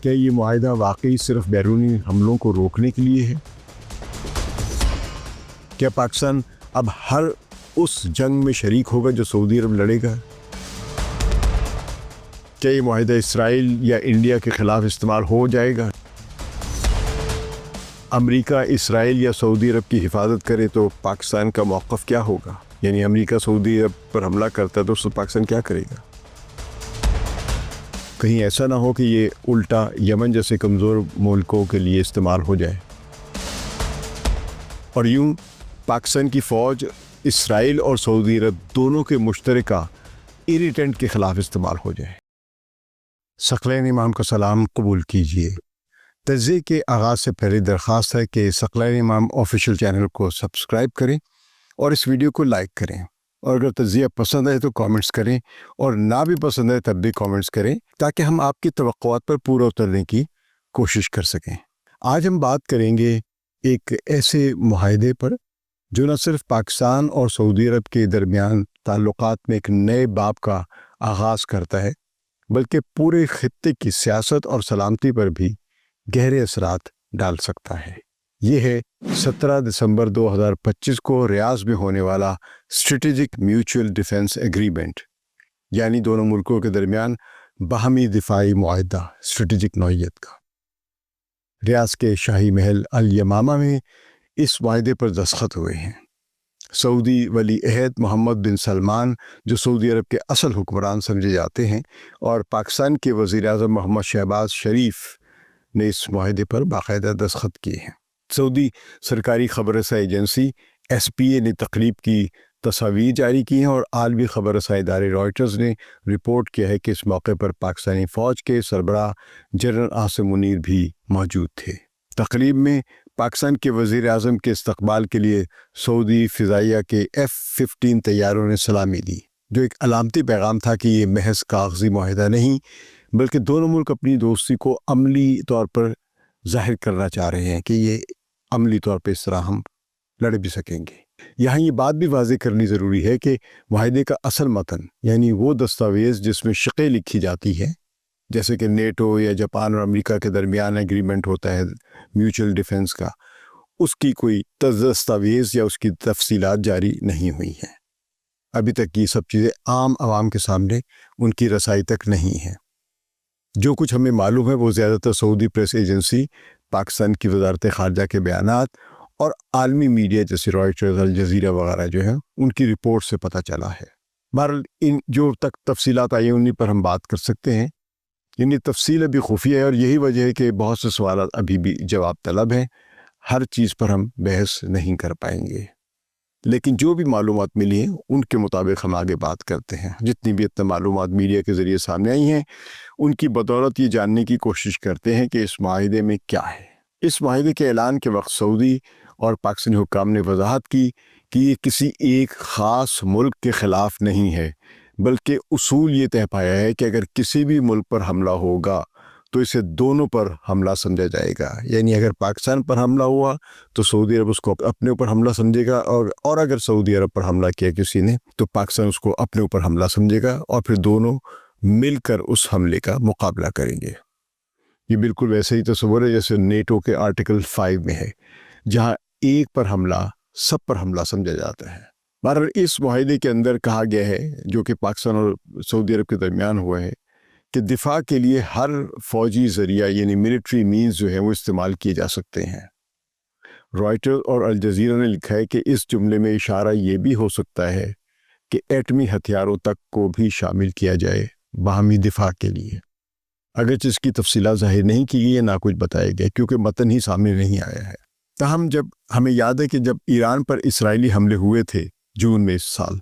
کیا یہ معاہدہ واقعی صرف بیرونی حملوں کو روکنے کے لیے ہے؟ کیا پاکستان اب ہر اس جنگ میں شریک ہوگا جو سعودی عرب لڑے گا؟ کیا یہ معاہدہ اسرائیل یا انڈیا کے خلاف استعمال ہو جائے گا؟ امریکہ اسرائیل یا سعودی عرب کی حفاظت کرے تو پاکستان کا موقف کیا ہوگا؟ یعنی امریکہ سعودی عرب پر حملہ کرتا ہے تو اس سے پاکستان کیا کرے گا؟ کہیں ایسا نہ ہو کہ یہ الٹا یمن جیسے کمزور ملکوں کے لیے استعمال ہو جائے اور یوں پاکستان کی فوج اسرائیل اور سعودی عرب دونوں کے مشترکہ ایریٹنٹ کے خلاف استعمال ہو جائے۔ ثقلین امام کا سلام قبول کیجیے۔ تجزیے کے آغاز سے پہلے درخواست ہے کہ ثقلین امام آفیشیل چینل کو سبسکرائب کریں اور اس ویڈیو کو لائک کریں، اور اگر تجزیہ پسند ہے تو کامنٹس کریں، اور نہ بھی پسند ہے تب بھی کامنٹس کریں تاکہ ہم آپ کی توقعات پر پورا اترنے کی کوشش کر سکیں۔ آج ہم بات کریں گے ایک ایسے معاہدے پر جو نہ صرف پاکستان اور سعودی عرب کے درمیان تعلقات میں ایک نئے باب کا آغاز کرتا ہے، بلکہ پورے خطے کی سیاست اور سلامتی پر بھی گہرے اثرات ڈال سکتا ہے۔ یہ ہے 17 دسمبر 2025 کو ریاض میں ہونے والا اسٹریٹجک میوچل ڈیفنس ایگریمنٹ، یعنی دونوں ملکوں کے درمیان باہمی دفاعی معاہدہ اسٹریٹجک نوعیت کا۔ ریاض کے شاہی محل الیمامہ میں اس معاہدے پر دستخط ہوئے ہیں۔ سعودی ولی عہد محمد بن سلمان، جو سعودی عرب کے اصل حکمران سمجھے جاتے ہیں، اور پاکستان کے وزیر اعظم محمد شہباز شریف نے اس معاہدے پر باقاعدہ دستخط کیے ہیں۔ سعودی سرکاری خبر رساں ایجنسی SPA نے تقریب کی تصاویر جاری کی ہیں، اور عالمی خبر رساں ادارے رائٹرز نے رپورٹ کیا ہے کہ اس موقع پر پاکستانی فوج کے سربراہ جنرل عاصم منیر بھی موجود تھے۔ تقریب میں پاکستان کے وزیر اعظم کے استقبال کے لیے سعودی فضائیہ کے F-15 طیاروں نے سلامی دی، جو ایک علامتی پیغام تھا کہ یہ محض کاغذی معاہدہ نہیں، بلکہ دونوں ملک اپنی دوستی کو عملی طور پر ظاہر کرنا چاہ رہے ہیں کہ یہ عملی طور پہ اس طرح ہم لڑ بھی سکیں گے۔ یہاں یہ بات بھی واضح کرنی ضروری ہے کہ معاہدے کا اصل متن، یعنی وہ دستاویز جس میں شقیں لکھی جاتی ہے، جیسے کہ نیٹو یا جاپان اور امریکہ کے درمیان ایگریمنٹ ہوتا ہے میوچل ڈیفنس کا، اس کی کوئی دستاویز یا اس کی تفصیلات جاری نہیں ہوئی ہیں۔ ابھی تک یہ سب چیزیں عام عوام کے سامنے ان کی رسائی تک نہیں ہیں۔ جو کچھ ہمیں معلوم ہے وہ زیادہ تر سعودی پریس ایجنسی، پاکستان کی وزارت خارجہ کے بیانات اور عالمی میڈیا جیسے رائٹرز، الجزیرہ وغیرہ جو ہیں ان کی رپورٹ سے پتہ چلا ہے۔ بہرحال ان جو تک تفصیلات آئی ہیں انہی پر ہم بات کر سکتے ہیں۔ یعنی تفصیل ابھی خفیہ ہے، اور یہی وجہ ہے کہ بہت سے سوالات ابھی بھی جواب طلب ہیں۔ ہر چیز پر ہم بحث نہیں کر پائیں گے، لیکن جو بھی معلومات ملی ہیں ان کے مطابق ہم آگے بات کرتے ہیں۔ جتنی بھی اتنے معلومات میڈیا کے ذریعے سامنے آئی ہیں ان کی بدولت یہ جاننے کی کوشش کرتے ہیں کہ اس معاہدے میں کیا ہے۔ اس معاہدے کے اعلان کے وقت سعودی اور پاکستانی حکام نے وضاحت کی کہ یہ کسی ایک خاص ملک کے خلاف نہیں ہے، بلکہ اصول یہ طے پایا ہے کہ اگر کسی بھی ملک پر حملہ ہوگا تو اسے دونوں پر حملہ سمجھا جائے گا۔ یعنی اگر پاکستان پر حملہ ہوا تو سعودی عرب اس کو اپنے اوپر حملہ سمجھے گا، اور اگر سعودی عرب پر حملہ کیا کسی نے تو پاکستان اس کو اپنے اوپر حملہ سمجھے گا، اور پھر دونوں مل کر اس حملے کا مقابلہ کریں گے۔ یہ بالکل ویسے ہی تصور ہے جیسے نیٹو کے آرٹیکل 5 میں ہے، جہاں ایک پر حملہ سب پر حملہ سمجھا جاتا ہے۔ بہرحال اس معاہدے کے اندر کہا گیا ہے، جو کہ پاکستان اور سعودی عرب کے درمیان ہوا ہے، کہ دفاع کے لیے ہر فوجی ذریعہ یعنی ملٹری مینز جو ہیں وہ استعمال کیے جا سکتے ہیں۔ رائٹر اور الجزیرہ نے لکھا ہے کہ اس جملے میں اشارہ یہ بھی ہو سکتا ہے کہ ایٹمی ہتھیاروں تک کو بھی شامل کیا جائے باہمی دفاع کے لیے، اگرچہ اس کی تفصیلات ظاہر نہیں کی گئی ہے، نہ کچھ بتایا گیا کیونکہ متن ہی سامنے نہیں آیا ہے۔ تاہم ہمیں یاد ہے کہ جب ایران پر اسرائیلی حملے ہوئے تھے جون میں اس سال،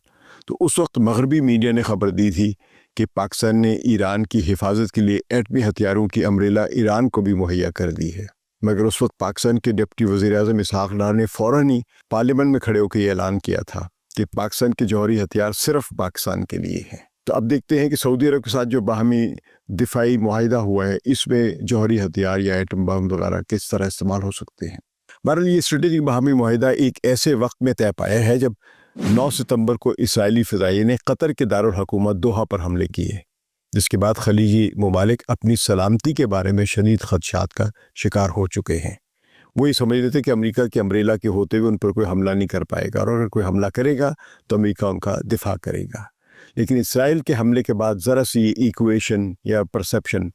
تو اس وقت مغربی میڈیا نے خبر دی تھی کہ پاکستان نے ایران کی حفاظت کے لیے ایٹمی ہتھیاروں کی امبریلا ایران کو بھی مہیا کر دی ہے، مگر اس وقت پاکستان کے ڈپٹی وزیر اعظم اسحاق ڈار نے فوراً ہی پارلیمنٹ میں کھڑے ہو کے یہ اعلان کیا تھا کہ پاکستان کے جوہری ہتھیار صرف پاکستان کے لیے ہیں۔ تو اب دیکھتے ہیں کہ سعودی عرب کے ساتھ جو باہمی دفاعی معاہدہ ہوا ہے، اس میں جوہری ہتھیار یا ایٹم بم وغیرہ کس طرح استعمال ہو سکتے ہیں۔ بہرحال یہ اسٹریٹجک باہمی معاہدہ ایک ایسے وقت میں طے پایا ہے جب 9 ستمبر کو اسرائیلی فضائیہ نے قطر کے دارالحکومت دوحہ پر حملے کیے، جس کے بعد خلیجی ممالک اپنی سلامتی کے بارے میں شدید خدشات کا شکار ہو چکے ہیں۔ وہ یہ سمجھ لیتے کہ امریکہ کے امبریلا کے ہوتے ہوئے ان پر کوئی حملہ نہیں کر پائے گا، اور اگر کوئی حملہ کرے گا تو امریکہ ان کا دفاع کرے گا۔ لیکن اسرائیل کے حملے کے بعد ذرا سی ایکویشن یا پرسیپشن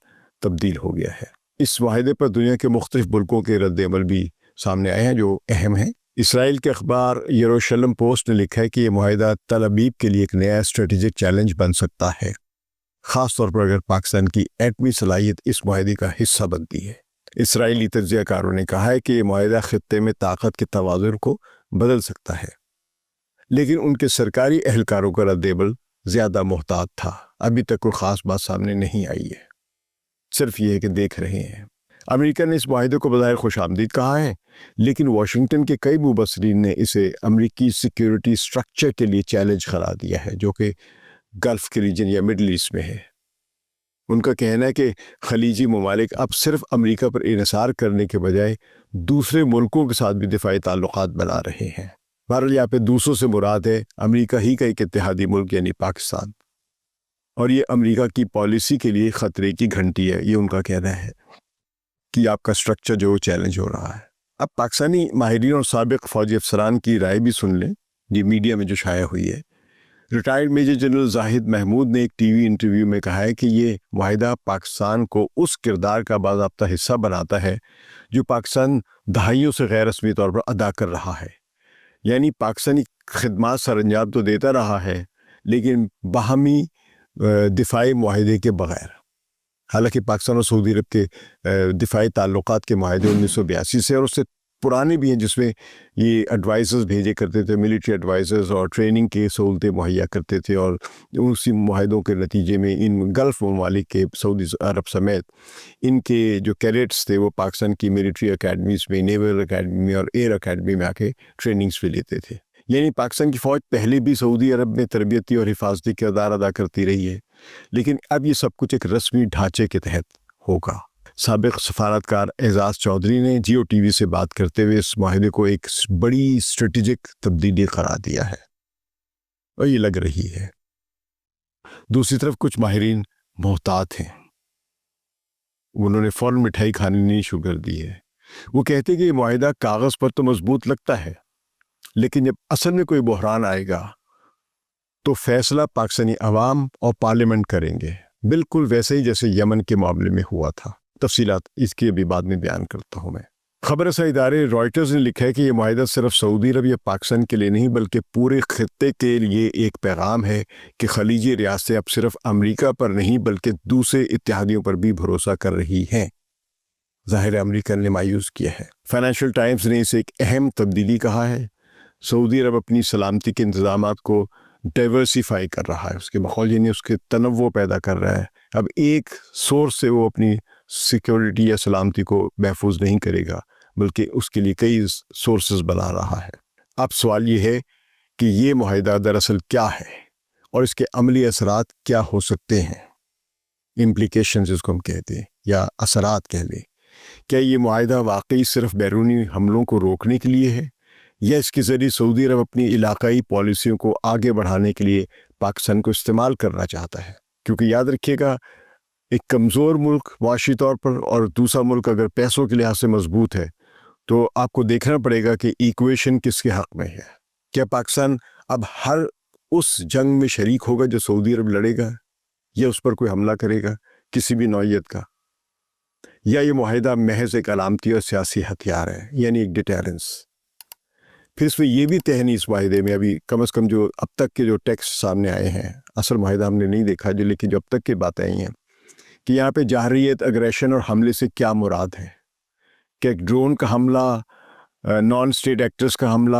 تبدیل ہو گیا ہے۔ اس معاہدے پر دنیا کے مختلف ملکوں کے رد عمل بھی سامنے آئے ہیں جو اہم ہیں۔ اسرائیل کے اخبار یروشلم پوسٹ نے لکھا ہے کہ یہ معاہدہ تل ابیب کے لیے ایک نیا اسٹریٹجک چیلنج بن سکتا ہے، خاص طور پر اگر پاکستان کی ایٹمی صلاحیت اس معاہدے کا حصہ بنتی ہے۔ اسرائیلی تجزیہ کاروں نے کہا ہے کہ یہ معاہدہ خطے میں طاقت کے توازن کو بدل سکتا ہے، لیکن ان کے سرکاری اہلکاروں کا رد عمل زیادہ محتاط تھا۔ ابھی تک کوئی خاص بات سامنے نہیں آئی ہے، صرف یہ ہے کہ دیکھ رہے ہیں۔ امریکہ نے اس معاہدے کو بظاہر خوش آمدید کہا ہے، لیکن واشنگٹن کے کئی مبصرین نے اسے امریکی سیکیورٹی سٹرکچر کے لیے چیلنج قرار دیا ہے، جو کہ گلف کے ریجن یا مڈل ایسٹ میں ہے۔ ان کا کہنا ہے کہ خلیجی ممالک اب صرف امریکہ پر انحصار کرنے کے بجائے دوسرے ملکوں کے ساتھ بھی دفاعی تعلقات بنا رہے ہیں۔ بہرحال یہاں پہ دوسروں سے مراد ہے امریکہ ہی کا ایک اتحادی ملک یعنی پاکستان، اور یہ امریکہ کی پالیسی کے لیے خطرے کی گھنٹی ہے۔ یہ ان کا کہنا ہے کہ آپ کا سٹرکچر جو چیلنج ہو رہا ہے۔ اب پاکستانی ماہرین اور سابق فوجی افسران کی رائے بھی سن لیں، یہ میڈیا میں جو شائع ہوئی ہے۔ ریٹائرڈ میجر جنرل زاہد محمود نے ایک ٹی وی انٹرویو میں کہا ہے کہ یہ معاہدہ پاکستان کو اس کردار کا باضابطہ حصہ بناتا ہے جو پاکستان دہائیوں سے غیر رسمی طور پر ادا کر رہا ہے، یعنی پاکستانی خدمات سر انجام تو دیتا رہا ہے لیکن باہمی دفاعی معاہدے کے بغیر۔ حالانکہ پاکستان اور سعودی عرب کے دفاعی تعلقات کے معاہدے 1982 سے اور اس سے پرانے بھی ہیں، جس میں یہ ایڈوائزرز بھیجے کرتے تھے، ملٹری ایڈوائزرز، اور ٹریننگ کے سہولتیں مہیا کرتے تھے، اور اسی معاہدوں کے نتیجے میں ان گلف ممالک کے سعودی عرب سمیت ان کے جو کیڈٹس تھے وہ پاکستان کی ملٹری اکیڈمیز میں، نیول اکیڈمی میں اور ایئر اکیڈمی میں آ کے ٹریننگز بھی لیتے تھے۔ یعنی پاکستان کی فوج پہلے بھی سعودی عرب میں تربیتی اور حفاظتی کردار ادا کرتی رہی ہے، لیکن اب یہ سب کچھ ایک رسمی ڈھانچے کے تحت ہوگا۔ سابق سفارتکار اعزاز چودھری نے جیو ٹی وی سے بات کرتے ہوئے اس معاہدے کو ایک بڑی اسٹریٹجک تبدیلی قرار دیا ہے، اور یہ لگ رہی ہے۔ دوسری طرف کچھ ماہرین محتاط ہیں، انہوں نے فوراً مٹھائی کھانی نہیں شروع کر دی ہے۔ وہ کہتے کہ یہ معاہدہ کاغذ پر تو مضبوط لگتا ہے، لیکن جب اصل میں کوئی بحران آئے گا تو فیصلہ پاکستانی عوام اور پارلیمنٹ کریں گے، بالکل ویسے ہی جیسے یمن کے معاملے میں ہوا تھا۔ تفصیلات اس کی ابھی بعد میں بیان کرتا ہوں میں۔ خبر رساں ادارے رائٹرز نے لکھا ہے کہ یہ معاہدہ صرف سعودی عرب یا پاکستان کے لیے نہیں بلکہ پورے خطے کے لیے ایک پیغام ہے کہ خلیجی ریاستیں اب صرف امریکہ پر نہیں بلکہ دوسرے اتحادیوں پر بھی بھروسہ کر رہی ہیں۔ ظاہر امریکہ نے مایوس کیا ہے۔ فائنینشیل ٹائمز نے اسے ایک اہم تبدیلی کہا ہے۔ سعودی عرب اپنی سلامتی کے انتظامات کو ڈائیورسیفائی کر رہا ہے، اس کے ماحول یعنی اس کے تنوع پیدا کر رہا ہے۔ اب ایک سورس سے وہ اپنی سیکیورٹی یا سلامتی کو محفوظ نہیں کرے گا بلکہ اس کے لیے کئی سورسز بنا رہا ہے۔ اب سوال یہ ہے کہ یہ معاہدہ دراصل کیا ہے اور اس کے عملی اثرات کیا ہو سکتے ہیں، امپلیکیشنز جس کو ہم کہتے ہیں یا اثرات کہہ لیں۔ کیا یہ معاہدہ واقعی صرف بیرونی حملوں کو روکنے کے لیے ہے، یا اس کے ذریعے سعودی عرب اپنی علاقائی پالیسیوں کو آگے بڑھانے کے لیے پاکستان کو استعمال کرنا چاہتا ہے؟ کیونکہ یاد رکھیے گا، ایک کمزور ملک معاشی طور پر اور دوسرا ملک اگر پیسوں کے لحاظ سے مضبوط ہے تو آپ کو دیکھنا پڑے گا کہ ایکویشن کس کے حق میں ہے۔ کیا پاکستان اب ہر اس جنگ میں شریک ہوگا جو سعودی عرب لڑے گا، یا اس پر کوئی حملہ کرے گا کسی بھی نوعیت کا، یا یہ معاہدہ محض ایک علامتی اور سیاسی ہتھیار ہے یعنی ایک ڈیٹرنس؟ پھر اس میں یہ بھی طے نہیں اس معاہدے میں، ابھی کم از کم جو اب تک کے جو ٹیکسٹ سامنے آئے ہیں، اصل معاہدہ ہم نے نہیں دیکھا جو، لیکن جو اب تک کی باتیں آئی ہیں کہ یہاں پہ جارحیت، اگریشن اور حملے سے کیا مراد ہے، کہ ایک ڈرون کا حملہ، نان اسٹیٹ ایکٹرز کا حملہ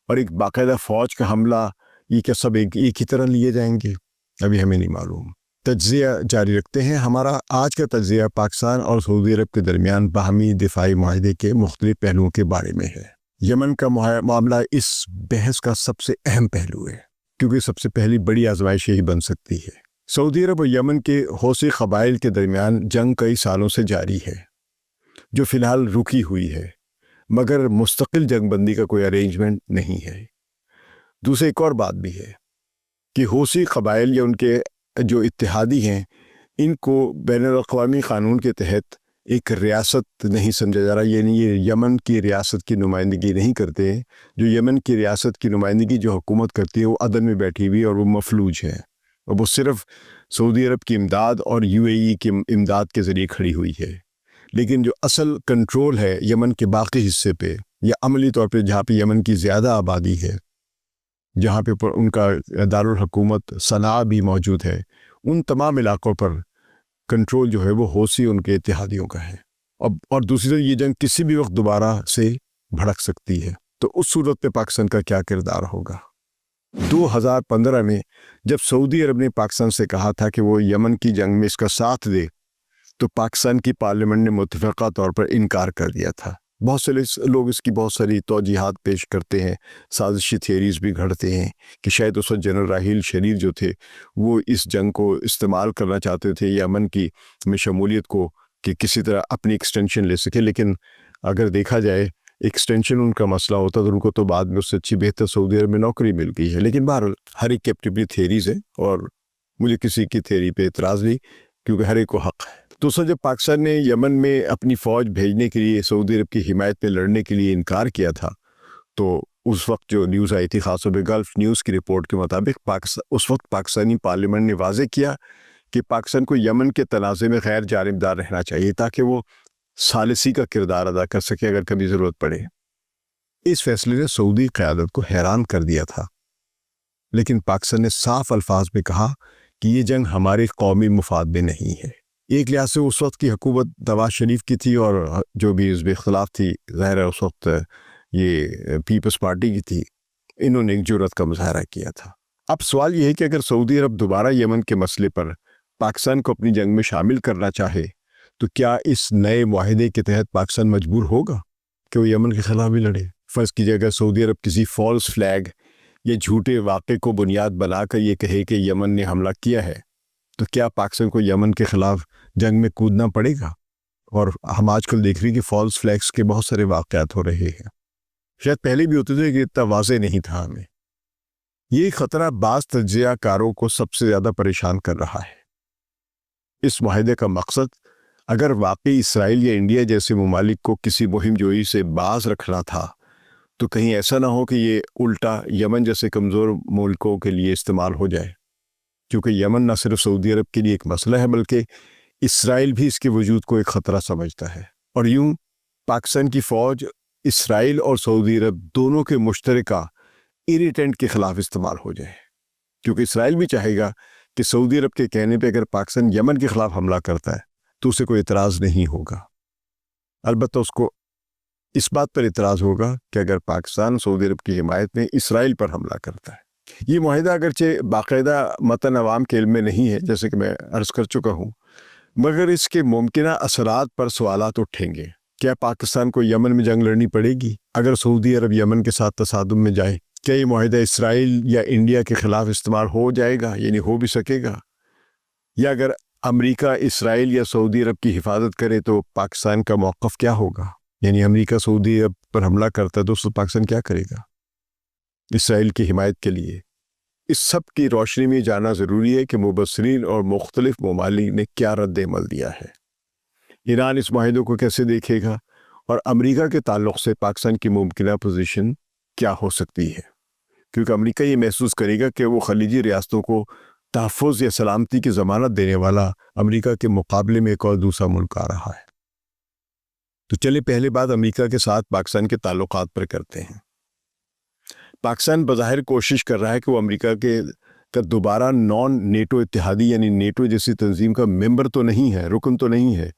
اور ایک باقاعدہ فوج کا حملہ، یہ کیا سب ایک ہی طرح لیے جائیں گے؟ ابھی ہمیں نہیں معلوم۔ تجزیہ جاری رکھتے ہیں۔ ہمارا آج کا تجزیہ پاکستان اور سعودی عرب کے درمیان باہمی دفاعی معاہدے کے مختلف پہلوؤں کے بارے میں ہے۔ یمن کا معاملہ اس بحث کا سب سے اہم پہلو ہے، کیونکہ سب سے پہلی بڑی آزمائش یہی بن سکتی ہے۔ سعودی عرب اور یمن کے حوثی قبائل کے درمیان جنگ کئی سالوں سے جاری ہے، جو فی الحال رکی ہوئی ہے، مگر مستقل جنگ بندی کا کوئی ارینجمنٹ نہیں ہے۔ دوسری ایک اور بات بھی ہے کہ حوثی قبائل یا ان کے جو اتحادی ہیں، ان کو بین الاقوامی قانون کے تحت ایک ریاست نہیں سمجھا جا رہا، یعنی یہ یمن کی ریاست کی نمائندگی نہیں کرتے ہیں۔ جو یمن کی ریاست کی نمائندگی جو حکومت کرتی ہے وہ عدن میں بیٹھی ہوئی اور وہ مفلوج ہے، اور وہ صرف سعودی عرب کی امداد اور UAE کی امداد کے ذریعے کھڑی ہوئی ہے۔ لیکن جو اصل کنٹرول ہے یمن کے باقی حصے پہ، یا عملی طور پہ جہاں پہ یمن کی زیادہ آبادی ہے، جہاں پہ ان کا دارالحکومت صنعاء بھی موجود ہے، ان تمام علاقوں پر کنٹرول جو ہے وہ حوثی ان کے اتحادیوں کا ہے۔ اور دوسری طرف یہ جنگ کسی بھی وقت دوبارہ سے بھڑک سکتی ہے، تو اس صورت پہ پاکستان کا کیا کردار ہوگا؟ 2015 میں جب سعودی عرب نے پاکستان سے کہا تھا کہ وہ یمن کی جنگ میں اس کا ساتھ دے، تو پاکستان کی پارلیمنٹ نے متفقہ طور پر انکار کر دیا تھا۔ بہت سے لوگ اس کی بہت ساری توجیحات پیش کرتے ہیں، سازشی تھیریز بھی گھڑتے ہیں کہ شاید اس وقت جنرل راحیل شریف جو تھے وہ اس جنگ کو استعمال کرنا چاہتے تھے یمن کی میں شمولیت کو، کہ کسی طرح اپنی ایکسٹینشن لے سکے۔ لیکن اگر دیکھا جائے ایکسٹینشن ان کا مسئلہ ہوتا تو ان کو تو بعد میں اس سے اچھی بہتر سعودی عرب میں نوکری مل گئی ہے۔ لیکن بہرحال ہر ایک کی اپنی تھیریز ہے، اور مجھے کسی کی تھیری پہ اعتراض نہیں، کیونکہ ہر ایک کو حق ہے۔ دوستوں، جب پاکستان نے یمن میں اپنی فوج بھیجنے کے لیے سعودی عرب کی حمایت میں لڑنے کے لیے انکار کیا تھا، تو اس وقت جو نیوز آئی تھی، خاص طور پہ گلف نیوز کی رپورٹ کے مطابق، اس وقت پاکستانی پارلیمنٹ نے واضح کیا کہ پاکستان کو یمن کے تنازع میں غیر جانبدار رہنا چاہیے تاکہ وہ ثالثی کا کردار ادا کر سکے اگر کبھی ضرورت پڑے۔ اس فیصلے نے سعودی قیادت کو حیران کر دیا تھا، لیکن پاکستان نے صاف الفاظ میں کہا کہ یہ جنگ ہمارے قومی مفاد میں نہیں ہے۔ ایک لحاظ سے اس وقت کی حکومت نواز شریف کی تھی، اور جو بھی حزب اختلاف تھی، ظاہر ہے اس وقت یہ پیپلز پارٹی کی تھی، انہوں نے ایک جرأت کا مظاہرہ کیا تھا۔ اب سوال یہ ہے کہ اگر سعودی عرب دوبارہ یمن کے مسئلے پر پاکستان کو اپنی جنگ میں شامل کرنا چاہے، تو کیا اس نئے معاہدے کے تحت پاکستان مجبور ہوگا کہ وہ یمن کے خلاف بھی لڑے؟ فرض کیجیے اگر سعودی عرب کسی فالس فلیگ یا جھوٹے واقعے کو بنیاد بنا کر یہ کہے کہ یمن نے حملہ کیا ہے، تو کیا پاکستان کو یمن کے خلاف جنگ میں کودنا پڑے گا؟ اور ہم آج کل دیکھ رہے ہیں کہ فالس فلیگز کے بہت سارے واقعات ہو رہے ہیں، شاید پہلے بھی ہوتے تھے کہ اتنا واضح نہیں تھا ہمیں۔ یہ خطرہ بعض تجزیہ کاروں کو سب سے زیادہ پریشان کر رہا ہے۔ اس معاہدے کا مقصد اگر واقعی اسرائیل یا انڈیا جیسے ممالک کو کسی مہم جوئی سے باز رکھنا تھا، تو کہیں ایسا نہ ہو کہ یہ الٹا یمن جیسے کمزور ملکوں کے لیے استعمال ہو جائے، کیونکہ یمن نہ صرف سعودی عرب کے لیے ایک مسئلہ ہے بلکہ اسرائیل بھی اس کے وجود کو ایک خطرہ سمجھتا ہے۔ اور یوں پاکستان کی فوج اسرائیل اور سعودی عرب دونوں کے مشترکہ ایریٹنٹ کے خلاف استعمال ہو جائے، کیونکہ اسرائیل بھی چاہے گا کہ سعودی عرب کے کہنے پہ اگر پاکستان یمن کے خلاف حملہ کرتا ہے تو اسے کوئی اعتراض نہیں ہوگا۔ البتہ اس کو اس بات پر اعتراض ہوگا کہ اگر پاکستان سعودی عرب کی حمایت میں اسرائیل پر حملہ کرتا ہے۔ یہ معاہدہ اگرچہ باقاعدہ متن عوام کے علم میں نہیں ہے، جیسے کہ میں عرض کر چکا ہوں، مگر اس کے ممکنہ اثرات پر سوالات اٹھیں گے۔ کیا پاکستان کو یمن میں جنگ لڑنی پڑے گی اگر سعودی عرب یمن کے ساتھ تصادم میں جائے؟ کیا یہ معاہدہ اسرائیل یا انڈیا کے خلاف استعمال ہو جائے گا، یعنی ہو بھی سکے گا؟ یا اگر امریکہ اسرائیل یا سعودی عرب کی حفاظت کرے تو پاکستان کا موقف کیا ہوگا؟ یعنی امریکہ سعودی عرب پر حملہ کرتا ہے تو اس وقت پاکستان کیا کرے گا اسرائیل کی حمایت کے لیے؟ اس سب کی روشنی میں جاننا ضروری ہے کہ مبصرین اور مختلف ممالک نے کیا رد عمل دیا ہے۔ ایران اس معاہدے کو کیسے دیکھے گا، اور امریکہ کے تعلق سے پاکستان کی ممکنہ پوزیشن کیا ہو سکتی ہے؟ کیونکہ امریکہ یہ محسوس کرے گا کہ وہ خلیجی ریاستوں کو تحفظ یا سلامتی کی ضمانت دینے والا امریکہ کے مقابلے میں ایک اور دوسرا ملک آ رہا ہے۔ تو چلے پہلے بات امریکہ کے ساتھ پاکستان کے تعلقات پر کرتے ہیں۔ پاکستان بظاہر کوشش کر رہا ہے کہ وہ امریکہ کا دوبارہ نان نیٹو اتحادی یعنی نیٹو جیسی تنظیم کا ممبر تو نہیں ہے، رکن تو نہیں ہے،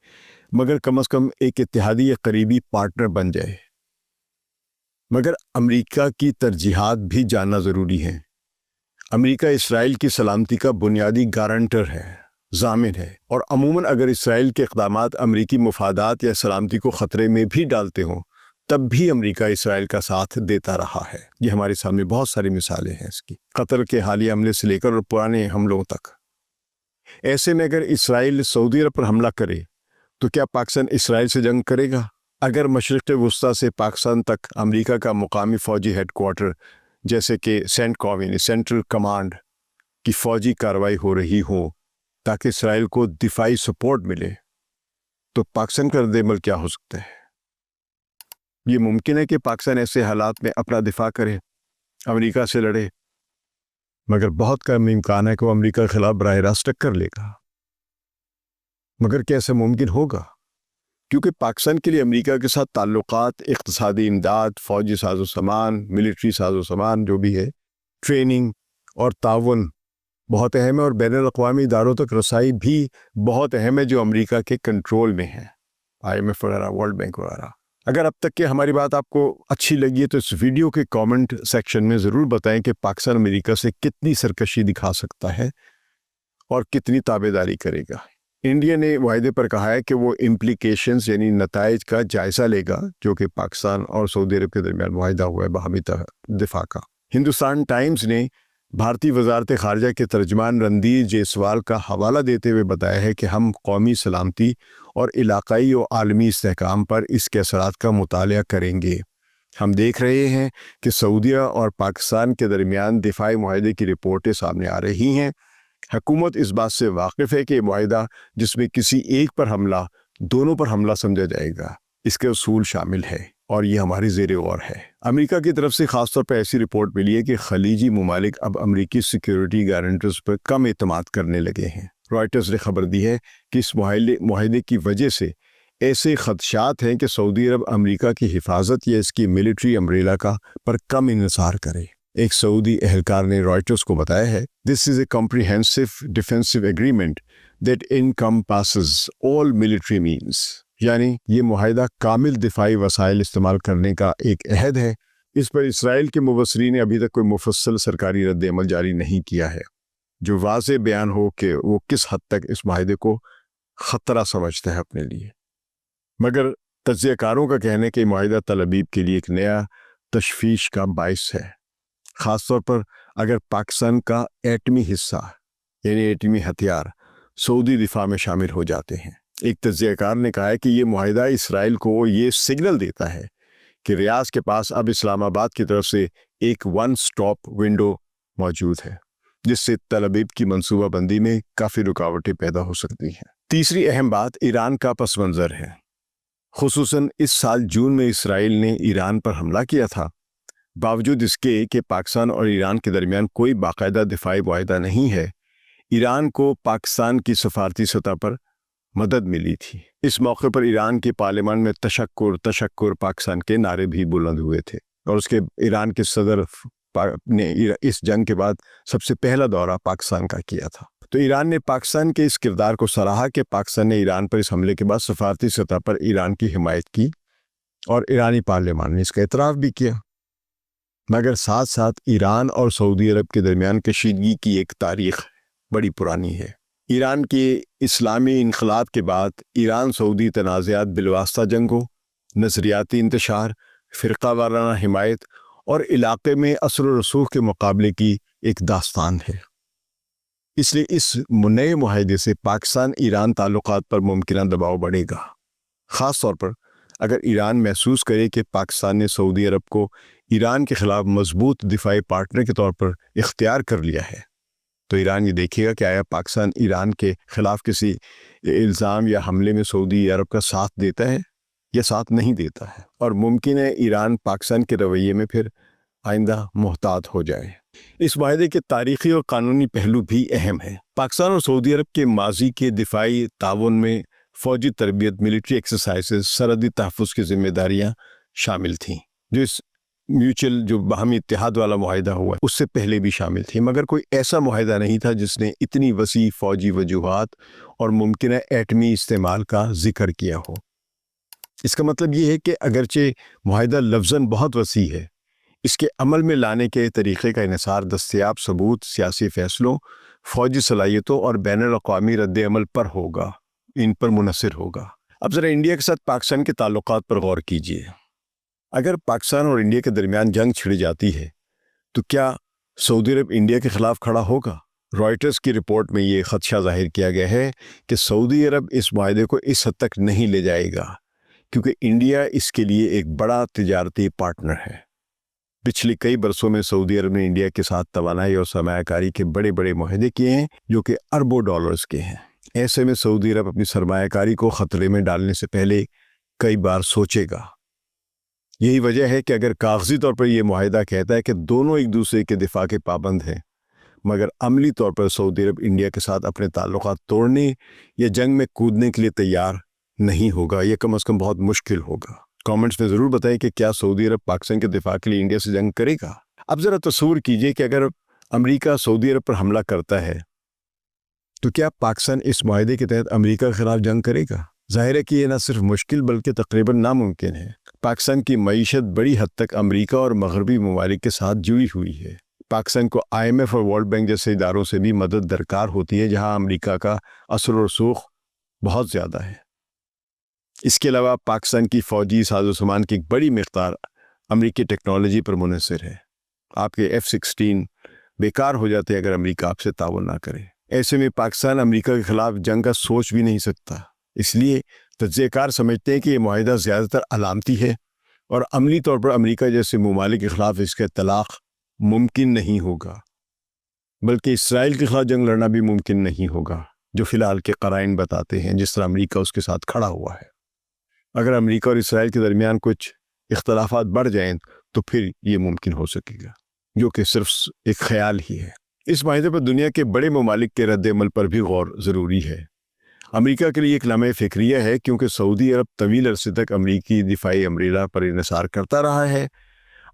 مگر کم از کم ایک اتحادی یا قریبی پارٹنر بن جائے۔ مگر امریکہ کی ترجیحات بھی جاننا ضروری ہے۔ امریکہ اسرائیل کی سلامتی کا بنیادی گارنٹر ہے، ضامن ہے، اور عموماً اگر اسرائیل کے اقدامات امریکی مفادات یا سلامتی کو خطرے میں بھی ڈالتے ہوں، تب بھی امریکہ اسرائیل کا ساتھ دیتا رہا ہے۔ یہ ہمارے سامنے بہت ساری مثالیں ہیں اس کی، قطر کے حالیہ حملے سے لے کر اور پرانے حملوں تک۔ ایسے میں اگر اسرائیل سعودی عرب پر حملہ کرے تو کیا پاکستان اسرائیل سے جنگ کرے گا؟ اگر مشرق وسطیٰ سے پاکستان تک امریکہ کا مقامی فوجی ہیڈ کوارٹر جیسے کہ سینٹ کام یعنی سینٹرل کمانڈ کی فوجی کارروائی ہو رہی ہو، تاکہ اسرائیل کو دفاعی سپورٹ ملے، تو پاکستان کا رد عمل کیا ہو سکتا ہے؟ یہ ممکن ہے کہ پاکستان ایسے حالات میں اپنا دفاع کرے، امریکہ سے لڑے، مگر بہت کم امکان ہے کہ وہ امریکہ کے خلاف براہ راست ٹکر لے گا۔ مگر کیا ایسا ممکن ہوگا؟ کیونکہ پاکستان کے لیے امریکہ کے ساتھ تعلقات، اقتصادی امداد، فوجی ساز و سامان، ملٹری ساز و سامان جو بھی ہے، ٹریننگ اور تعاون بہت اہم ہے، اور بین الاقوامی اداروں تک رسائی بھی بہت اہم ہے جو امریکہ کے کنٹرول میں ہے، IMF وغیرہ، ورلڈ بینک وغیرہ۔ اگر اب تک کہ ہماری بات آپ کو اچھی لگی ہے تو اس ویڈیو کے کامنٹ سیکشن میں ضرور بتائیں کہ پاکستان امریکہ سے کتنی سرکشی دکھا سکتا ہے اور کتنی تابعداری کرے گا۔ انڈیا نے معاہدے پر کہا ہے کہ وہ امپلیکیشنز یعنی نتائج کا جائزہ لے گا جو کہ پاکستان اور سعودی عرب کے درمیان معاہدہ ہوا ہے باہمی دفاع کا۔ ہندوستان ٹائمز نے بھارتی وزارت خارجہ کے ترجمان رندیر جیسوال کا حوالہ دیتے ہوئے بتایا ہے کہ ہم قومی سلامتی اور علاقائی و عالمی استحکام پر اس کے اثرات کا مطالعہ کریں گے۔ ہم دیکھ رہے ہیں کہ سعودیہ اور پاکستان کے درمیان دفاعی معاہدے کی رپورٹیں سامنے آ رہی ہیں۔ حکومت اس بات سے واقف ہے کہ یہ معاہدہ جس میں کسی ایک پر حملہ دونوں پر حملہ سمجھا جائے گا، اس کے اصول شامل ہے اور یہ ہماری زیر غور ہے۔ امریکہ کی طرف سے خاص طور پر ایسی رپورٹ ملی ہے کہ خلیجی ممالک اب امریکی سیکیورٹی گارنٹرز پر کم اعتماد کرنے لگے ہیں۔ رائٹرز نے خبر دی ہے کہ اس معاہدے کی وجہ سے ایسے خدشات ہیں کہ سعودی عرب امریکہ کی حفاظت یا اس کی ملٹری امبریلا کا پر کم انحصار کرے۔ ایک سعودی اہلکار نے رائٹرز کو بتایا ہے "This is a comprehensive defensive agreement that encompasses all military means." یعنی یہ معاہدہ کامل دفاعی وسائل استعمال کرنے کا ایک عہد ہے۔ اس پر اسرائیل کے مبصرین نے ابھی تک کوئی مفصل سرکاری رد عمل جاری نہیں کیا ہے جو واضح بیان ہو کہ وہ کس حد تک اس معاہدے کو خطرہ سمجھتا ہے اپنے لیے۔ مگر تجزیہ کاروں کا کہنا ہے کہ معاہدہ تل ابیب کے لیے ایک نیا تشویش کا باعث ہے، خاص طور پر اگر پاکستان کا ایٹمی حصہ یعنی ایٹمی ہتھیار سعودی دفاع میں شامل ہو جاتے ہیں۔ ایک تجزیہ کار نے کہا ہے کہ یہ معاہدہ اسرائیل کو یہ سگنل دیتا ہے کہ ریاض کے پاس اب اسلام آباد کی طرف سے ایک ون سٹاپ ونڈو موجود ہے جس سے تل ابیب کی منصوبہ بندی میں کافی رکاوٹیں پیدا ہو سکتی ہیں۔ تیسری اہم بات ایران کا پس منظر ہے۔ خصوصاً اس سال جون میں اسرائیل نے ایران پر حملہ کیا تھا، باوجود اس کے کہ پاکستان اور ایران کے درمیان کوئی باقاعدہ دفاعی معاہدہ نہیں ہے، ایران کو پاکستان کی سفارتی سطح پر مدد ملی تھی۔ اس موقع پر ایران کی پارلیمان میں تشکر پاکستان کے نعرے بھی بلند ہوئے تھے، اور اس کے ایران کے صدر نے اس جنگ کے بعد سب سے پہلا دورہ پاکستان کا کیا تھا۔ تو ایران نے پاکستان کے اس کردار کو سراہا کہ پاکستان نے ایران پر اس حملے کے بعد سفارتی سطح پر ایران کی حمایت کی، اور ایرانی پارلیمان نے اس کا اعتراف بھی کیا۔ مگر ساتھ ساتھ ایران اور سعودی عرب کے درمیان کشیدگی کی ایک تاریخ بڑی پرانی ہے۔ ایران کے اسلامی انقلاب کے بعد ایران سعودی تنازعات بالواسطہ جنگوں، نظریاتی انتشار، فرقہ وارانہ حمایت اور علاقے میں اثر و رسوخ کے مقابلے کی ایک داستان ہے۔ اس لیے اس نئے معاہدے سے پاکستان ایران تعلقات پر ممکنہ دباؤ بڑھے گا، خاص طور پر اگر ایران محسوس کرے کہ پاکستان نے سعودی عرب کو ایران کے خلاف مضبوط دفاعی پارٹنر کے طور پر اختیار کر لیا ہے، تو ایران یہ دیکھے گا کہ آیا پاکستان ایران کے خلاف کسی الزام یا حملے میں سعودی عرب کا ساتھ دیتا ہے یا ساتھ نہیں دیتا ہے، اور ممکن ہے ایران پاکستان کے رویے میں پھر آئندہ محتاط ہو جائے۔ اس معاہدے کے تاریخی اور قانونی پہلو بھی اہم ہیں۔ پاکستان اور سعودی عرب کے ماضی کے دفاعی تعاون میں فوجی تربیت، ملٹری ایکسرسائزز، سرحدی تحفظ کی ذمہ داریاں شامل تھیں، جو اس میوچل جو باہمی اتحاد والا معاہدہ ہوا اس سے پہلے بھی شامل تھی، مگر کوئی ایسا معاہدہ نہیں تھا جس نے اتنی وسیع فوجی وجوہات اور ممکنہ ایٹمی استعمال کا ذکر کیا ہو۔ اس کا مطلب یہ ہے کہ اگرچہ معاہدہ لفظاً بہت وسیع ہے، اس کے عمل میں لانے کے طریقے کا انحصار دستیاب ثبوت، سیاسی فیصلوں، فوجی صلاحیتوں اور بین الاقوامی رد عمل پر ہوگا، ان پر منحصر ہوگا۔ اب ذرا انڈیا کے ساتھ پاکستان کے تعلقات پر غور کیجیے۔ اگر پاکستان اور انڈیا کے درمیان جنگ چھڑ جاتی ہے تو کیا سعودی عرب انڈیا کے خلاف کھڑا ہوگا؟ رائٹرز کی رپورٹ میں یہ خدشہ ظاہر کیا گیا ہے کہ سعودی عرب اس معاہدے کو اس حد تک نہیں لے جائے گا کیونکہ انڈیا اس کے لیے ایک بڑا تجارتی پارٹنر ہے۔ پچھلے کئی برسوں میں سعودی عرب نے انڈیا کے ساتھ توانائی اور سرمایہ کاری کے بڑے بڑے معاہدے کیے ہیں جو کہ اربوں ڈالرز کے ہیں۔ ایسے میں سعودی عرب اپنی سرمایہ کاری کو خطرے میں ڈالنے سے پہلے کئی بار سوچے گا۔ یہی وجہ ہے کہ اگر کاغذی طور پر یہ معاہدہ کہتا ہے کہ دونوں ایک دوسرے کے دفاع کے پابند ہیں، مگر عملی طور پر سعودی عرب انڈیا کے ساتھ اپنے تعلقات توڑنے یا جنگ میں کودنے کے لیے تیار نہیں ہوگا، یہ کم از کم بہت مشکل ہوگا۔ کامنٹس میں ضرور بتائیں کہ کیا سعودی عرب پاکستان کے دفاع کے لیے انڈیا سے جنگ کرے گا؟ اب ذرا تصور کیجئے کہ اگر امریکہ سعودی عرب پر حملہ کرتا ہے تو کیا پاکستان اس معاہدے کے تحت امریکہ کے خلاف جنگ کرے گا؟ ظاہر ہے کہ یہ نہ صرف مشکل بلکہ تقریباً ناممکن ہے۔ پاکستان کی معیشت بڑی حد تک امریکہ اور مغربی ممالک کے ساتھ جڑی ہوئی ہے۔ پاکستان کو IMF اور ورلڈ بینک جیسے اداروں سے بھی مدد درکار ہوتی ہے، جہاں امریکہ کا اثر و رسوخ بہت زیادہ ہے۔ اس کے علاوہ پاکستان کی فوجی ساز و سامان کی ایک بڑی مقدار امریکی ٹیکنالوجی پر منحصر ہے۔ آپ کے F-16 بیکار ہو جاتے اگر امریکہ آپ سے تعاون نہ کرے۔ ایسے میں پاکستان امریکہ کے خلاف جنگ کا سوچ بھی نہیں سکتا۔ اس لیے تجزیہ کار سمجھتے ہیں کہ یہ معاہدہ زیادہ تر علامتی ہے اور عملی طور پر امریکہ جیسے ممالک کے خلاف اس کا اطلاق ممکن نہیں ہوگا، بلکہ اسرائیل کے خلاف جنگ لڑنا بھی ممکن نہیں ہوگا، جو فی الحال کے قرائن بتاتے ہیں جس طرح امریکہ اس کے ساتھ کھڑا ہوا ہے۔ اگر امریکہ اور اسرائیل کے درمیان کچھ اختلافات بڑھ جائیں تو پھر یہ ممکن ہو سکے گا، جو کہ صرف ایک خیال ہی ہے۔ اس معاہدے پر دنیا کے بڑے ممالک کے رد عمل پر بھی غور ضروری ہے۔ امریکہ کے لیے ایک لمحہ فکریہ ہے کیونکہ سعودی عرب طویل عرصے تک امریکی دفاعی امبریلا پر انحصار کرتا رہا ہے۔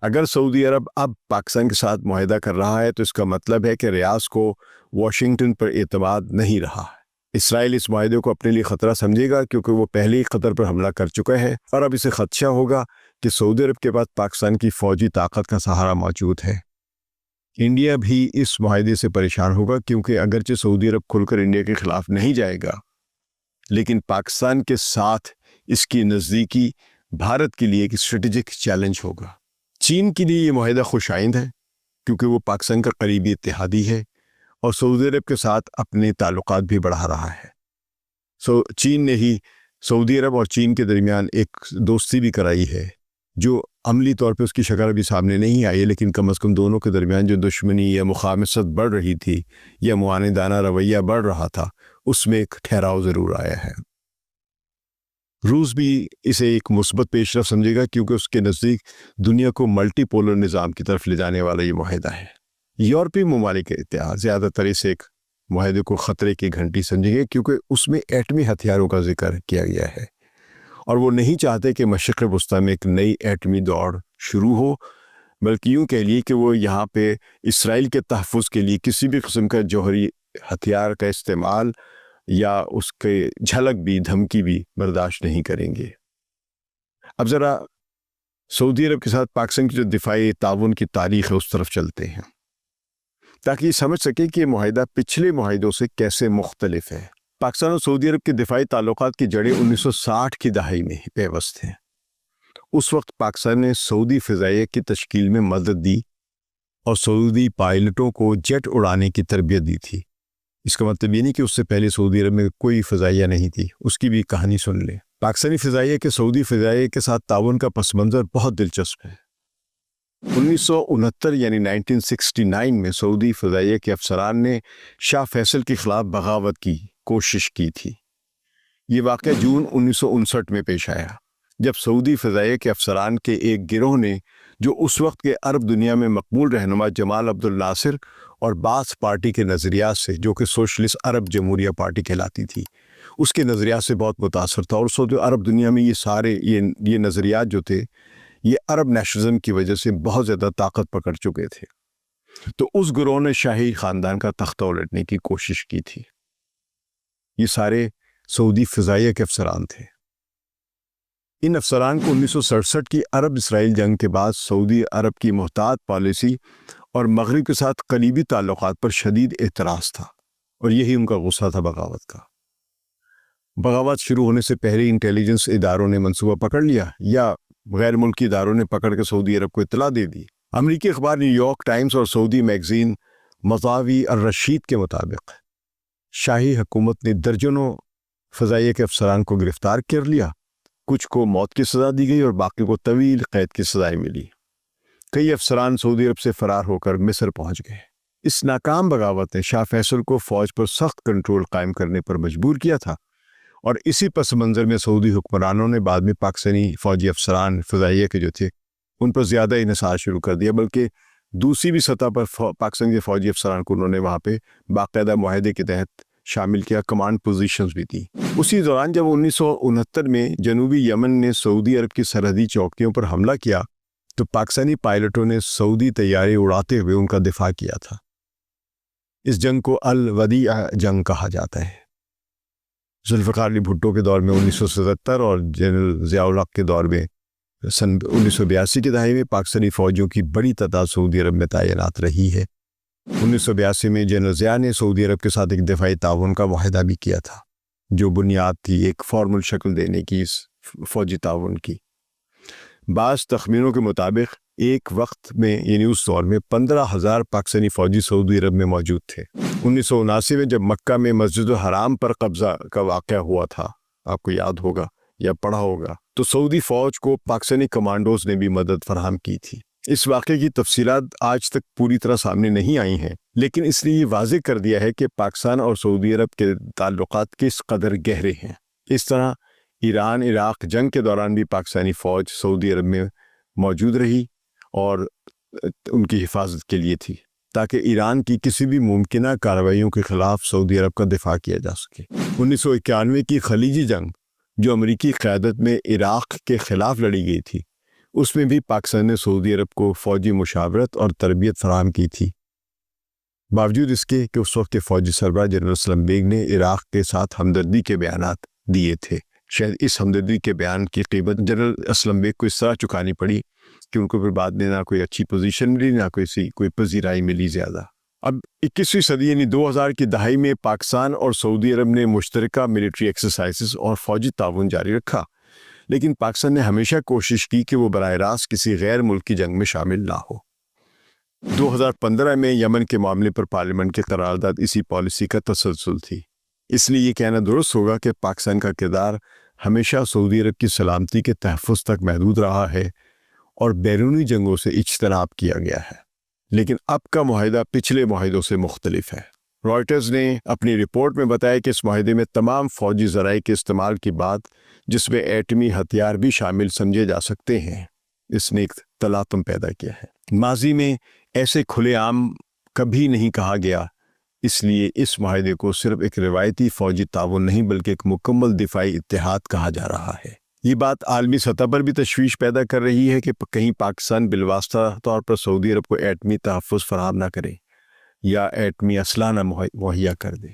اگر سعودی عرب اب پاکستان کے ساتھ معاہدہ کر رہا ہے تو اس کا مطلب ہے کہ ریاض کو واشنگٹن پر اعتماد نہیں رہا۔ اسرائیل اس معاہدے کو اپنے لیے خطرہ سمجھے گا کیونکہ وہ پہلے ہی قطر پر حملہ کر چکا ہے، اور اب اسے خدشہ ہوگا کہ سعودی عرب کے پاس پاکستان کی فوجی طاقت کا سہارا موجود ہے۔ انڈیا بھی اس معاہدے سے پریشان ہوگا کیونکہ اگرچہ سعودی عرب کھل کر انڈیا کے خلاف نہیں جائے گا، لیکن پاکستان کے ساتھ اس کی نزدیکی بھارت کے لیے ایک اسٹریٹجک چیلنج ہوگا۔ چین کے لیے یہ معاہدہ خوش آئند ہے کیونکہ وہ پاکستان کا قریبی اتحادی ہے اور سعودی عرب کے ساتھ اپنے تعلقات بھی بڑھا رہا ہے۔ چین نے ہی سعودی عرب اور چین کے درمیان ایک دوستی بھی کرائی ہے، جو عملی طور پہ اس کی شکل ابھی سامنے نہیں آئی ہے، لیکن کم از کم دونوں کے درمیان جو دشمنی یا مخامست بڑھ رہی تھی یا معاندانہ رویہ بڑھ رہا تھا، اس میں ایک ٹھہراؤ ضرور آیا ہے۔ روس بھی اسے ایک مثبت پیش رفت سمجھے گا کیونکہ اس کے نزدیک دنیا کو ملٹی پولر نظام کی طرف لے جانے والا یہ معاہدہ ہے۔ یورپی ممالک کے اتحاد زیادہ تر اس ایک معاہدے کو خطرے کی گھنٹی سمجھیں گے کیونکہ اس میں ایٹمی ہتھیاروں کا ذکر کیا گیا ہے، اور وہ نہیں چاہتے کہ مشرق وسطیٰ میں ایک نئی ایٹمی دوڑ شروع ہو، بلکہ یوں کہہ لیے کہ وہ یہاں پہ اسرائیل کے تحفظ کے لیے کسی بھی قسم کا جوہری ہتھیار کا استعمال یا اس کے جھلک بھی دھمکی بھی برداشت نہیں کریں گے۔ اب ذرا سعودی عرب کے ساتھ پاکستان کی جو دفاعی تعاون کی تاریخ ہے اس طرف چلتے ہیں تاکہ یہ سمجھ سکے کہ یہ معاہدہ پچھلے معاہدوں سے کیسے مختلف ہے۔ پاکستان اور سعودی عرب کے دفاعی تعلقات کی جڑیں 1960 کی دہائی میں پیوست ہیں۔ اس وقت پاکستان نے سعودی فضائیہ کی تشکیل میں مدد دی اور سعودی پائلٹوں کو جیٹ اڑانے کی تربیت دی تھی۔ اس کا مطلب یہ نہیں کہ اس سے پہلے سعودی عرب میں کوئی فضائیہ نہیں تھی، اس کی بھی کہانی سن لیں۔ پاکستانی فضائیہ کے سعودی فضائیہ کے ساتھ تعاون کا پس منظر بہت دلچسپ ہے۔ 1969 یعنی 1969 میں سعودی فضائیہ کے افسران نے شاہ فیصل کے خلاف بغاوت کی کوشش کی تھی۔ یہ واقعہ جون 1959 میں پیش آیا جب سعودی فضائیہ کے افسران کے ایک گروہ نے، جو اس وقت کے عرب دنیا میں مقبول رہنما جمال عبد الناصر اور بعث پارٹی کے نظریات سے، جو کہ سوشلسٹ عرب جمہوریہ پارٹی کہلاتی تھی، اس کے نظریات سے بہت متاثر تھا، اور سعودی عرب دنیا میں یہ نظریات جو تھے یہ عرب نیشنلزم کی وجہ سے بہت زیادہ طاقت پکڑ چکے تھے، تو اس گروہ نے شاہی خاندان کا تختہ الٹنے کی کوشش کی تھی۔ یہ سارے سعودی فضائیہ کے افسران تھے۔ ان افسران کو 1967 کی عرب اسرائیل جنگ کے بعد سعودی عرب کی محتاط پالیسی اور مغرب کے ساتھ قریبی تعلقات پر شدید اعتراض تھا، اور یہی ان کا غصہ تھا بغاوت کا۔ بغاوت شروع ہونے سے پہلے انٹیلیجنس اداروں نے منصوبہ پکڑ لیا یا غیر ملکی اداروں نے پکڑ کے سعودی عرب کو اطلاع دے دی۔ امریکی اخبار نیو یارک ٹائمز اور سعودی میگزین مضاوی الرشید کے مطابق شاہی حکومت نے درجنوں فضائیہ کے افسران کو گرفتار کر لیا، کچھ کو موت کی سزا دی گئی اور باقی کو طویل قید کی سزائیں ملی۔ کئی افسران سعودی عرب سے فرار ہو کر مصر پہنچ گئے۔ اس ناکام بغاوت نے شاہ فیصل کو فوج پر سخت کنٹرول قائم کرنے پر مجبور کیا تھا، اور اسی پس منظر میں سعودی حکمرانوں نے بعد میں پاکستانی فوجی افسران فضائیہ کے جو تھے ان پر زیادہ انحصار شروع کر دیا، بلکہ دوسری بھی سطح پر پاکستان کے فوجی افسران کو انہوں نے وہاں پہ باقاعدہ معاہدے کے تحت شامل کیا، کمانڈ پوزیشنز بھی دی۔ اسی دوران جب 1969 میں جنوبی یمن نے سعودی عرب کی سرحدی چوکیوں پر حملہ کیا تو پاکستانی پائلٹوں نے سعودی طیارے اڑاتے ہوئے ان کا دفاع کیا تھا۔ اس جنگ کو الودیع جنگ کہا جاتا ہے۔ ذوالفقار علی بھٹو کے دور میں 1977 اور جنرل ضیاء الحق کے دور میں سن 1982 کے دہائی میں پاکستانی فوجیوں کی بڑی تعداد سعودی عرب میں تعینات رہی ہے۔ 1982 میں جنرل ضیاء نے سعودی عرب کے ساتھ ایک دفاعی تعاون کا معاہدہ بھی کیا تھا، جو بنیاد تھی ایک فارمل شکل دینے کی اس فوجی تعاون کی۔ بعض تخمینوں کے مطابق ایک وقت میں یعنی اس دور میں 15,000 پاکستانی فوجی سعودی عرب میں موجود تھے۔ 1979 میں جب مکہ میں مسجد الحرام پر قبضہ کا واقعہ ہوا تھا، آپ کو یاد ہوگا یا پڑھا ہوگا، تو سعودی فوج کو پاکستانی کمانڈوز نے بھی مدد فراہم کی تھی۔ اس واقعے کی تفصیلات آج تک پوری طرح سامنے نہیں آئی ہیں، لیکن اس لیے یہ واضح کر دیا ہے کہ پاکستان اور سعودی عرب کے تعلقات کس قدر گہرے ہیں۔ اس طرح ایران عراق جنگ کے دوران بھی پاکستانی فوج سعودی عرب میں موجود رہی اور ان کی حفاظت کے لیے تھی، تاکہ ایران کی کسی بھی ممکنہ کارروائیوں کے خلاف سعودی عرب کا دفاع کیا جا سکے۔ 1991 کی خلیجی جنگ جو امریکی قیادت میں عراق کے خلاف لڑی گئی تھی، اس میں بھی پاکستان نے سعودی عرب کو فوجی مشاورت اور تربیت فراہم کی تھی، باوجود اس کے کہ اس وقت کے فوجی سربراہ جنرل اسلم بیگ نے عراق کے ساتھ ہمدردی کے بیانات دیے تھے۔ شاید اس ہمدردی کے بیان کی قیمت جنرل اسلم بیگ کو اس طرح چکانی پڑی کہ ان کو پھر بعد میں نہ کوئی اچھی پوزیشن ملی، نہ کوئی پذیرائی ملی زیادہ۔ اب 21ویں صدی یعنی 2000 کی دہائی میں پاکستان اور سعودی عرب نے مشترکہ ملٹری ایکسرسائزز اور فوجی تعاون جاری رکھا، لیکن پاکستان نے ہمیشہ کوشش کی کہ وہ براہ راست کسی غیر ملکی جنگ میں شامل نہ ہو۔ 2015 میں یمن کے معاملے پر پارلیمنٹ کی قرارداد اسی پالیسی کا تسلسل تھی۔ اس لیے یہ کہنا درست ہوگا کہ پاکستان کا کردار ہمیشہ سعودی عرب کی سلامتی کے تحفظ تک محدود رہا ہے اور بیرونی جنگوں سے اجتناب کیا گیا ہے، لیکن اب کا معاہدہ پچھلے معاہدوں سے مختلف ہے۔ رائٹرز نے اپنی رپورٹ میں بتایا کہ اس معاہدے میں تمام فوجی ذرائع کے استعمال کی بات، جس میں ایٹمی ہتھیار بھی شامل سمجھے جا سکتے ہیں، اس نے ایک تلاطم پیدا کیا ہے۔ ماضی میں ایسے کھلے عام کبھی نہیں کہا گیا، اس لیے اس معاہدے کو صرف ایک روایتی فوجی تعاون نہیں بلکہ ایک مکمل دفاعی اتحاد کہا جا رہا ہے۔ یہ بات عالمی سطح پر بھی تشویش پیدا کر رہی ہے کہ کہیں پاکستان بالواسطہ طور پر سعودی عرب کو ایٹمی تحفظ فراہم نہ کرے یا ایٹمی اسلحہ نہ مہیا کر دے۔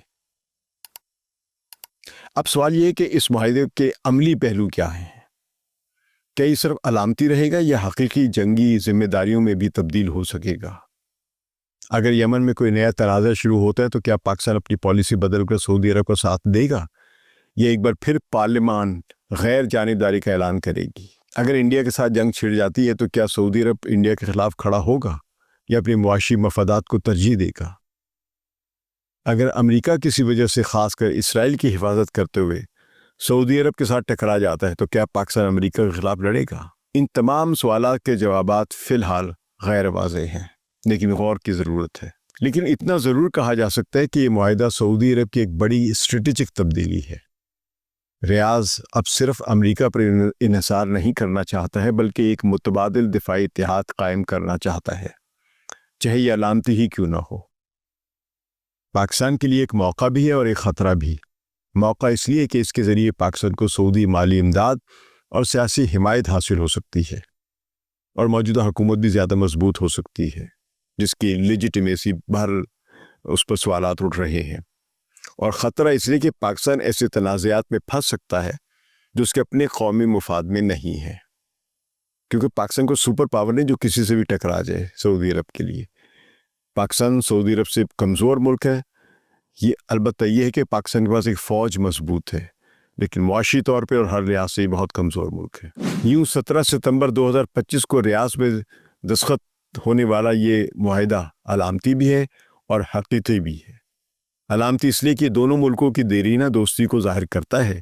اب سوال یہ ہے کہ اس معاہدے کے عملی پہلو کیا ہیں؟ کیا یہ صرف علامتی رہے گا یا حقیقی جنگی ذمہ داریوں میں بھی تبدیل ہو سکے گا؟ اگر یمن میں کوئی نیا تنازع شروع ہوتا ہے تو کیا پاکستان اپنی پالیسی بدل کر سعودی عرب کا ساتھ دے گا یا ایک بار پھر پارلیمان غیر جانبداری کا اعلان کرے گی؟ اگر انڈیا کے ساتھ جنگ چھڑ جاتی ہے تو کیا سعودی عرب انڈیا کے خلاف کھڑا ہوگا یا اپنے معاشی مفادات کو ترجیح دے گا؟ اگر امریکہ کسی وجہ سے خاص کر اسرائیل کی حفاظت کرتے ہوئے سعودی عرب کے ساتھ ٹکرا جاتا ہے تو کیا پاکستان امریکہ کے خلاف لڑے گا؟ ان تمام سوالات کے جوابات فی الحال غیر واضح ہیں، لیکن غور کی ضرورت ہے۔ لیکن اتنا ضرور کہا جا سکتا ہے کہ یہ معاہدہ سعودی عرب کی ایک بڑی اسٹریٹجک تبدیلی ہے۔ ریاض اب صرف امریکہ پر انحصار نہیں کرنا چاہتا ہے بلکہ ایک متبادل دفاعی اتحاد قائم کرنا چاہتا ہے، چاہے یہ علامتی ہی کیوں نہ ہو۔ پاکستان کے لیے ایک موقع بھی ہے اور ایک خطرہ بھی۔ موقع اس لیے کہ اس کے ذریعے پاکستان کو سعودی مالی امداد اور سیاسی حمایت حاصل ہو سکتی ہے اور موجودہ حکومت بھی زیادہ مضبوط ہو سکتی ہے، جس کی لیجیٹیمیسی بہر اس پر سوالات اٹھ رہے ہیں۔ اور خطرہ اس لیے کہ پاکستان ایسے تنازعات میں پھنس سکتا ہے جو اس کے اپنے قومی مفاد میں نہیں ہے، کیونکہ پاکستان کو سپر پاور نہیں جو کسی سے بھی ٹکرا جائے سعودی عرب کے لیے۔ پاکستان سعودی عرب سے کمزور ملک ہے، یہ البتہ یہ ہے کہ پاکستان کے پاس ایک فوج مضبوط ہے، لیکن معاشی طور پہ اور ہر لحاظ سے بہت کمزور ملک ہے۔ یوں 17 ستمبر 2025 کو ریاض میں دستخط ہونے والا یہ معاہدہ علامتی بھی ہے اور حقیقی بھی ہے۔ علامتی اس لیے کہ دونوں ملکوں کی دیرینہ دوستی کو ظاہر کرتا ہے،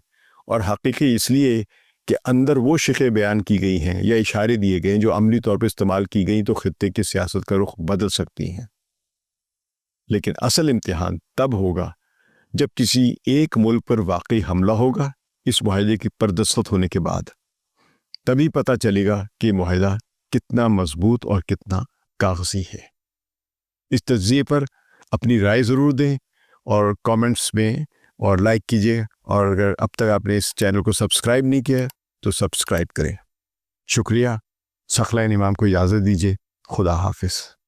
اور حقیقی اس لیے کہ اندر وہ شقیں بیان کی گئی ہیں یا اشارے دیے گئے ہیں جو عملی طور پر استعمال کی گئیں تو خطے کی سیاست کا رخ بدل سکتی ہیں۔ لیکن اصل امتحان تب ہوگا جب کسی ایک ملک پر واقعی حملہ ہوگا اس معاہدے کی پر دستخط ہونے کے بعد، تبھی پتہ چلے گا کہ یہ معاہدہ کتنا مضبوط اور کتنا کاغذی ہے۔ اس تجزیے پر اپنی رائے ضرور دیں اور کامنٹس میں اور لائک کیجیے، اور اگر اب تک آپ نے اس چینل کو سبسکرائب نہیں کیا تو سبسکرائب کریں۔ شکریہ۔ ثقلین امام کو اجازت دیجیے۔ خدا حافظ۔